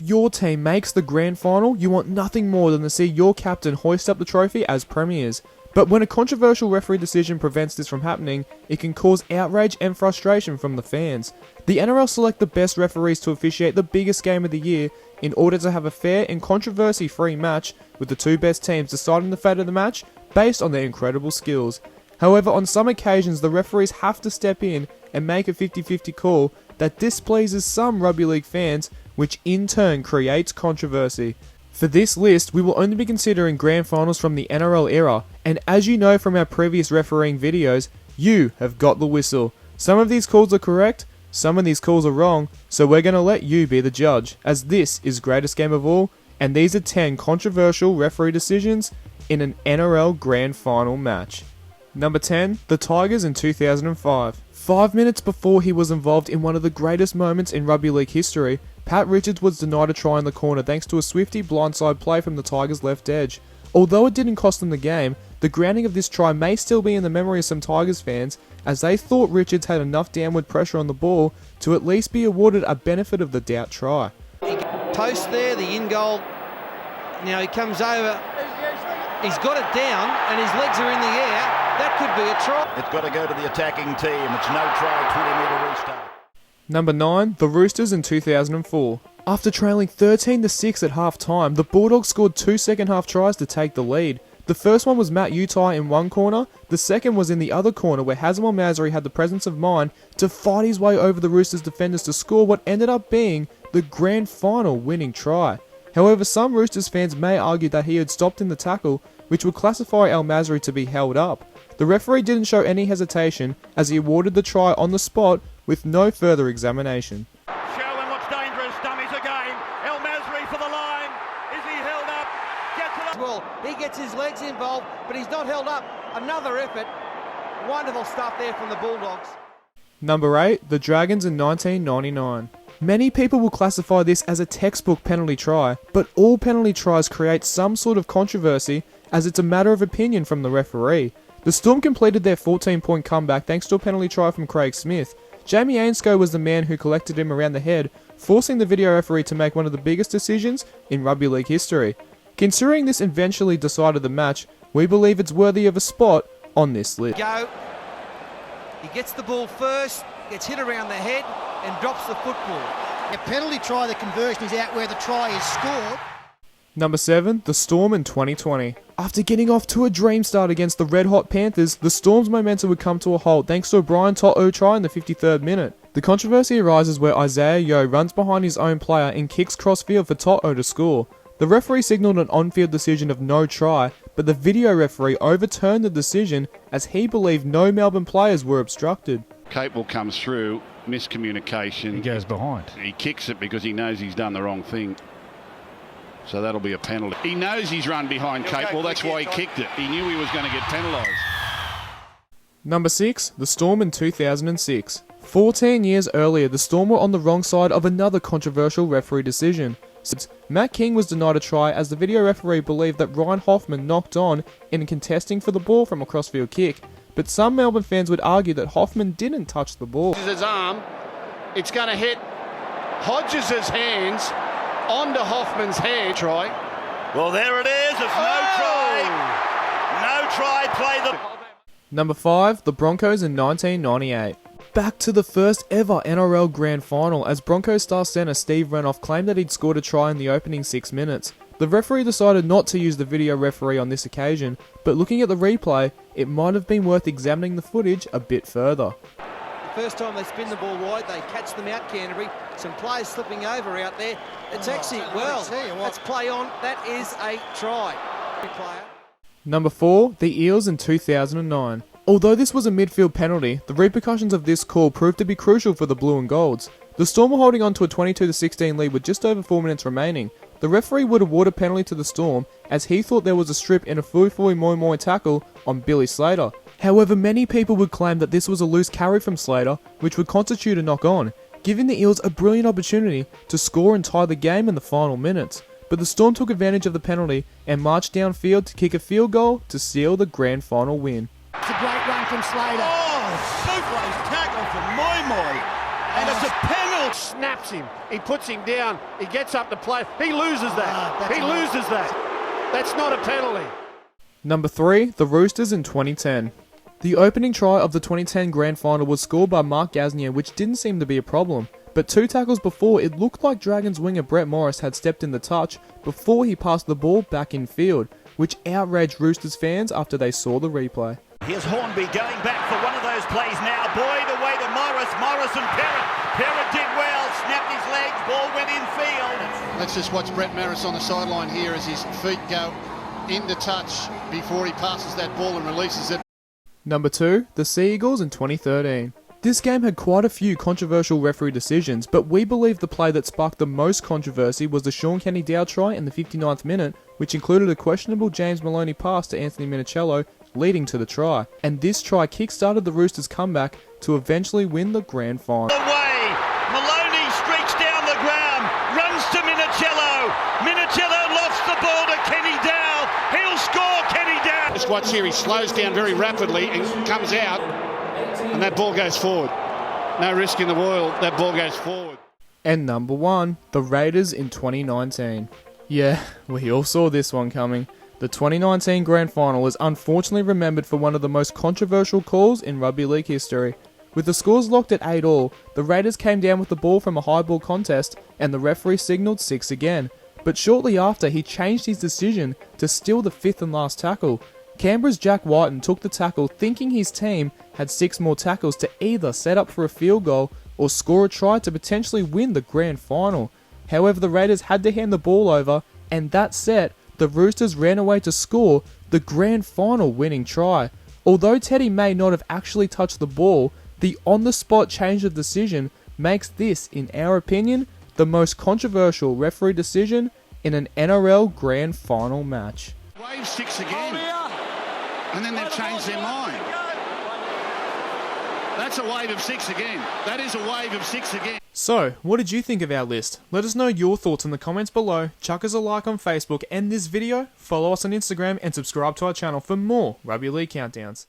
your team makes the grand final, you want nothing more than to see your captain hoist up the trophy as premiers. But when a controversial referee decision prevents this from happening, it can cause outrage and frustration from the fans. The NRL select the best referees to officiate the biggest game of the year in order to have a fair and controversy-free match, with the two best teams deciding the fate of the match based on their incredible skills. However, on some occasions the referees have to step in and make a 50-50 call that displeases some rugby league fans, which in turn creates controversy. For this list, we will only be considering grand finals from the NRL era, and as you know from our previous refereeing videos, you have got the whistle. Some of these calls are correct, some of these calls are wrong, so we're going to let you be the judge, as this is greatest game of all, and these are 10 controversial referee decisions in an NRL grand final match. Number 10, the Tigers in 2005. 5 minutes before he was involved in one of the greatest moments in rugby league history, Pat Richards was denied a try in the corner thanks to a swifty blindside play from the Tigers' left edge. Although it didn't cost them the game, the grounding of this try may still be in the memory of some Tigers fans, as they thought Richards had enough downward pressure on the ball to at least be awarded a benefit of the doubt try. Post there, the in goal. Now he comes over, he's got it down and his legs are in the air. That could be a try. It's got to go to the attacking team. It's no try, 20-metre restart. Number 9, the Roosters in 2004. After trailing 13-6 at half time, the Bulldogs scored 2 second half tries to take the lead. The first one was Matt Utai in one corner, the second was in the other corner where Hazem Al-Masri had the presence of mind to fight his way over the Roosters defenders to score what ended up being the grand final winning try. However, some Roosters fans may argue that he had stopped in the tackle, which would classify Al-Masri to be held up. The referee didn't show any hesitation as he awarded the try on the spot with no further examination. Show him what's dangerous, dummies again. Al-Masri for the line. Is he held up? Well, he gets his legs involved, but he's not held up. Another effort. Wonderful stuff there from the Bulldogs. Number 8, the Dragons in 1999. Many people will classify this as a textbook penalty try, but all penalty tries create some sort of controversy as it's a matter of opinion from the referee. The Storm completed their 14-point comeback thanks to a penalty try from Craig Smith. Jamie Ainscough was the man who collected him around the head, forcing the video referee to make one of the biggest decisions in rugby league history. Considering this eventually decided the match, we believe it's worthy of a spot on this list. He gets the ball first, gets hit around the head and drops the football. A penalty try, the conversion is out where the try is scored. Number 7, the Storm in 2020. After getting off to a dream start against the Red Hot Panthers, the Storm's momentum would come to a halt thanks to a Brian To'o try in the 53rd minute. The controversy arises where Isaiah Yeo runs behind his own player and kicks cross-field for To'o to score. The referee signalled an on-field decision of no try, but the video referee overturned the decision as he believed no Melbourne players were obstructed. Capewell comes through, miscommunication. He goes behind. He kicks it because he knows he's done the wrong thing. So that'll be a penalty. He knows he's run behind Capewell, that's why he kicked it. He knew he was going to get penalised. Number 6, the Storm in 2006. 14 years earlier, the Storm were on the wrong side of another controversial referee decision. Matt King was denied a try as the video referee believed that Ryan Hoffman knocked on in contesting for the ball from a crossfield kick. But some Melbourne fans would argue that Hoffman didn't touch the ball. His arm, it's going to hit Hodges' hands onto Hoffman's head. Try. Well, there it is. It's no try. No try. Play the... Number 5, the Broncos in 1998. Back to the first ever NRL Grand Final as Broncos star centre Steve Renouf claimed that he'd scored a try in the opening 6 minutes. The referee decided not to use the video referee on this occasion, but looking at the replay, it might have been worth examining the footage a bit further. The first time they spin the ball wide, they catch them out, Canterbury. Some players slipping over out there. It's actually, well, let's play on. That is a try. Number 4, the Eels in 2009. Although this was a midfield penalty, the repercussions of this call proved to be crucial for the Blue and Golds. The Storm were holding on to a 22-16 lead with just over 4 minutes remaining. The referee would award a penalty to the Storm as he thought there was a strip in a Fuifui Moi Moi tackle on Billy Slater. However, many people would claim that this was a loose carry from Slater, which would constitute a knock-on, giving the Eels a brilliant opportunity to score and tie the game in the final minutes. But the Storm took advantage of the penalty and marched downfield to kick a field goal to seal the grand final win. It's a great run from Slater. Oh, super tackle from Moi Moi. And it's a penalty. snaps him. He puts him down. He gets up to play. He loses that. He loses that. That's not a penalty. Number 3, the Roosters in 2010. The opening try of the 2010 Grand Final was scored by Mark Gasnier, which didn't seem to be a problem. But 2 tackles before, it looked like Dragons winger Brett Morris had stepped in the touch before he passed the ball back in field, which outraged Roosters fans after they saw the replay. Here's Hornby going back for one of those plays now. Boyd away to Morris. Morris and Perrott. Perrott did well, snapped his legs, ball went in field. Let's just watch Brett Maris on the sideline here as his feet go into touch before he passes that ball and releases it. Number 2, the Sea Eagles in 2013. This game had quite a few controversial referee decisions, but we believe the play that sparked the most controversy was the Sean Kenny-Dow try in the 59th minute, which included a questionable James Maloney pass to Anthony Minichiello, leading to the try. And this try kick-started the Roosters' comeback to eventually win the grand final. Away, Maloney streaks down the ground, runs to Minichiello. Minichiello lofts the ball to Kenny-Dow. He'll score, Kenny-Dow. Just watch here, he slows down very rapidly and comes out. And that ball goes forward. No risk in the world, that ball goes forward. And number 1, the Raiders in 2019. Yeah, we all saw this one coming. The 2019 Grand Final is unfortunately remembered for one of the most controversial calls in rugby league history. With the scores locked at 8-all, the Raiders came down with the ball from a high ball contest and the referee signalled 6 again. But shortly after, he changed his decision to steal the 5th and last tackle. Canberra's Jack Whiten took the tackle thinking his team had 6 more tackles to either set up for a field goal or score a try to potentially win the grand final. However, the Raiders had to hand the ball over, and that set, the Roosters ran away to score the grand final winning try. Although Teddy may not have actually touched the ball, the on-the-spot change of decision makes this, in our opinion, the most controversial referee decision in an NRL grand final match. Wave 6 again. And then they've changed their mind. That's a wave of 6 again. That is a wave of 6 again. So, what did you think of our list? Let us know your thoughts in the comments below, chuck us a like on Facebook and this video, follow us on Instagram and subscribe to our channel for more Rugby League Countdowns.